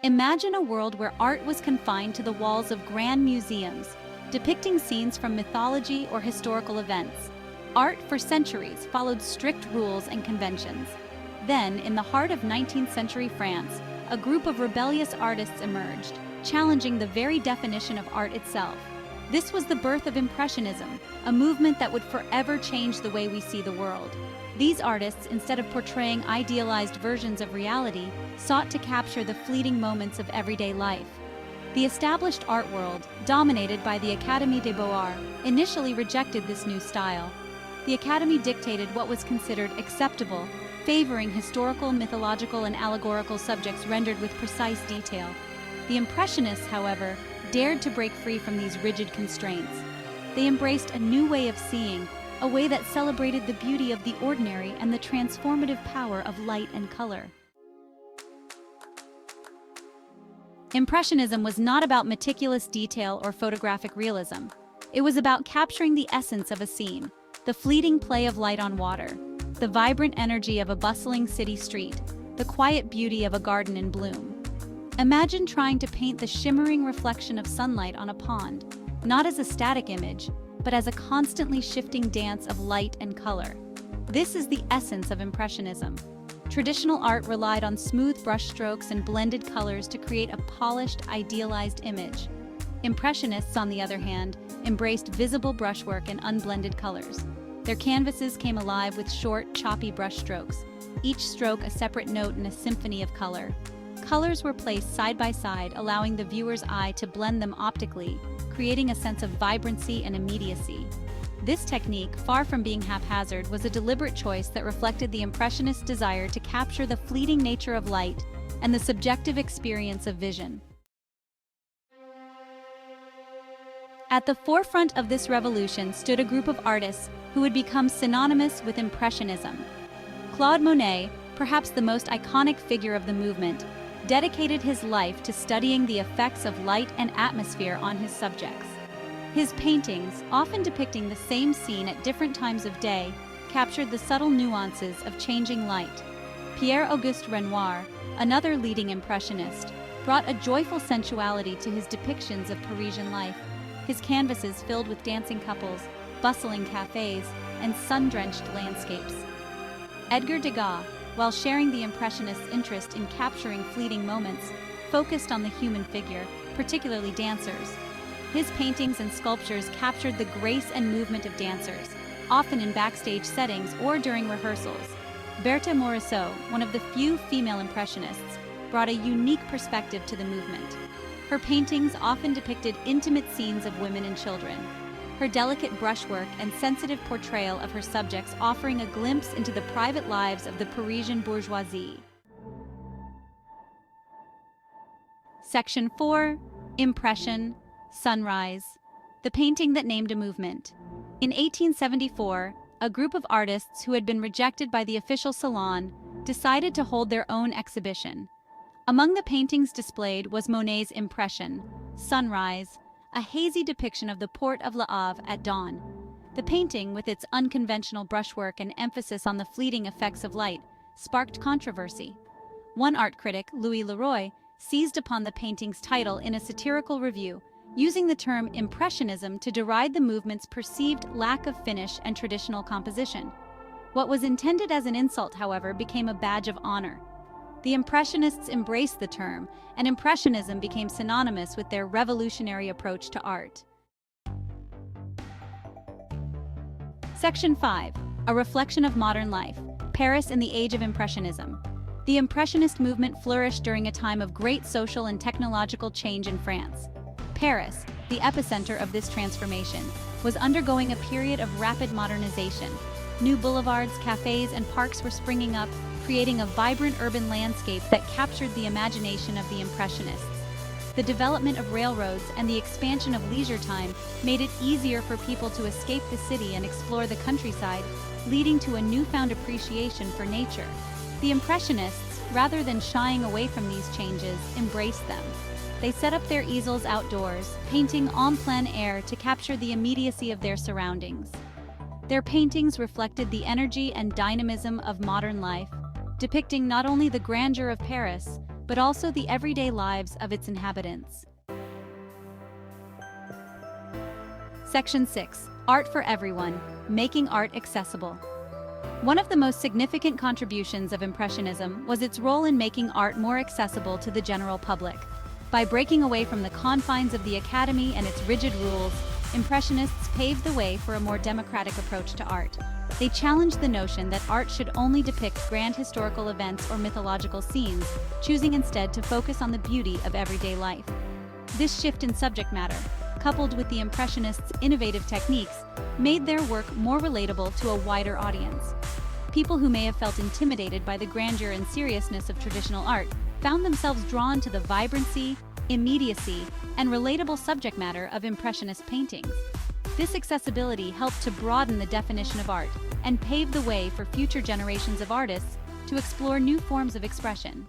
Imagine a world where art was confined to the walls of grand museums, depicting scenes from mythology or historical events. Art for centuries followed strict rules and conventions. Then, in the heart of 19th century France, a group of rebellious artists emerged, challenging the very definition of art itself. This was the birth of Impressionism, a movement that would forever change the way we see the world. These artists, instead of portraying idealized versions of reality, sought to capture the fleeting moments of everyday life. The established art world, dominated by the Académie des Beaux-Arts, initially rejected this new style. The Académie dictated what was considered acceptable, favoring historical, mythological, and allegorical subjects rendered with precise detail. The Impressionists, however, dared to break free from these rigid constraints. They embraced a new way of seeing, a way that celebrated the beauty of the ordinary and the transformative power of light and color. Impressionism was not about meticulous detail or photographic realism. It was about capturing the essence of a scene, the fleeting play of light on water, the vibrant energy of a bustling city street, the quiet beauty of a garden in bloom. Imagine trying to paint the shimmering reflection of sunlight on a pond, not as a static image, but as a constantly shifting dance of light and color. This is the essence of Impressionism. Traditional art relied on smooth brushstrokes and blended colors to create a polished, idealized image. Impressionists, on the other hand, embraced visible brushwork and unblended colors. Their canvases came alive with short, choppy brushstrokes, each stroke a separate note in a symphony of color. Colors were placed side by side, allowing the viewer's eye to blend them optically, creating a sense of vibrancy and immediacy. This technique, far from being haphazard, was a deliberate choice that reflected the Impressionist desire to capture the fleeting nature of light and the subjective experience of vision. At the forefront of this revolution stood a group of artists who would become synonymous with Impressionism. Claude Monet, perhaps the most iconic figure of the movement, dedicated his life to studying the effects of light and atmosphere on his subjects. His paintings, often depicting the same scene at different times of day, captured the subtle nuances of changing light. Pierre-Auguste Renoir, another leading Impressionist, brought a joyful sensuality to his depictions of Parisian life, his canvases filled with dancing couples, bustling cafes, and sun-drenched landscapes. Edgar Degas, while sharing the Impressionists' interest in capturing fleeting moments, focused on the human figure, particularly dancers. His paintings and sculptures captured the grace and movement of dancers, often in backstage settings or during rehearsals. Berthe Morisot, one of the few female Impressionists, brought a unique perspective to the movement. Her paintings often depicted intimate scenes of women and children, her delicate brushwork and sensitive portrayal of her subjects offering a glimpse into the private lives of the Parisian bourgeoisie. Section 4. Impression, Sunrise, the painting that named a movement. In 1874, a group of artists who had been rejected by the official salon decided to hold their own exhibition. Among the paintings displayed was Monet's Impression, Sunrise, a hazy depiction of the port of Le Havre at dawn. The painting, with its unconventional brushwork and emphasis on the fleeting effects of light, sparked controversy. One art critic, Louis Leroy, seized upon the painting's title in a satirical review, using the term Impressionism to deride the movement's perceived lack of finish and traditional composition. What was intended as an insult, however, became a badge of honor. The Impressionists embraced the term, and Impressionism became synonymous with their revolutionary approach to art. Section 5. A reflection of modern life. Paris in the Age of Impressionism. The Impressionist movement flourished during a time of great social and technological change in France. Paris, the epicenter of this transformation, was undergoing a period of rapid modernization. New boulevards, cafes, and parks were springing up, creating a vibrant urban landscape that captured the imagination of the Impressionists. The development of railroads and the expansion of leisure time made it easier for people to escape the city and explore the countryside, leading to a newfound appreciation for nature. The Impressionists, rather than shying away from these changes, embraced them. They set up their easels outdoors, painting en plein air to capture the immediacy of their surroundings. Their paintings reflected the energy and dynamism of modern life, depicting not only the grandeur of Paris, but also the everyday lives of its inhabitants. Section 6. Art for Everyone, Making Art Accessible. One of the most significant contributions of Impressionism was its role in making art more accessible to the general public. By breaking away from the confines of the Academy and its rigid rules, Impressionists paved the way for a more democratic approach to art. They challenged the notion that art should only depict grand historical events or mythological scenes, choosing instead to focus on the beauty of everyday life. This shift in subject matter, coupled with the Impressionists' innovative techniques, made their work more relatable to a wider audience. People who may have felt intimidated by the grandeur and seriousness of traditional art found themselves drawn to the vibrancy, immediacy, and relatable subject matter of Impressionist paintings. This accessibility helped to broaden the definition of art and pave the way for future generations of artists to explore new forms of expression.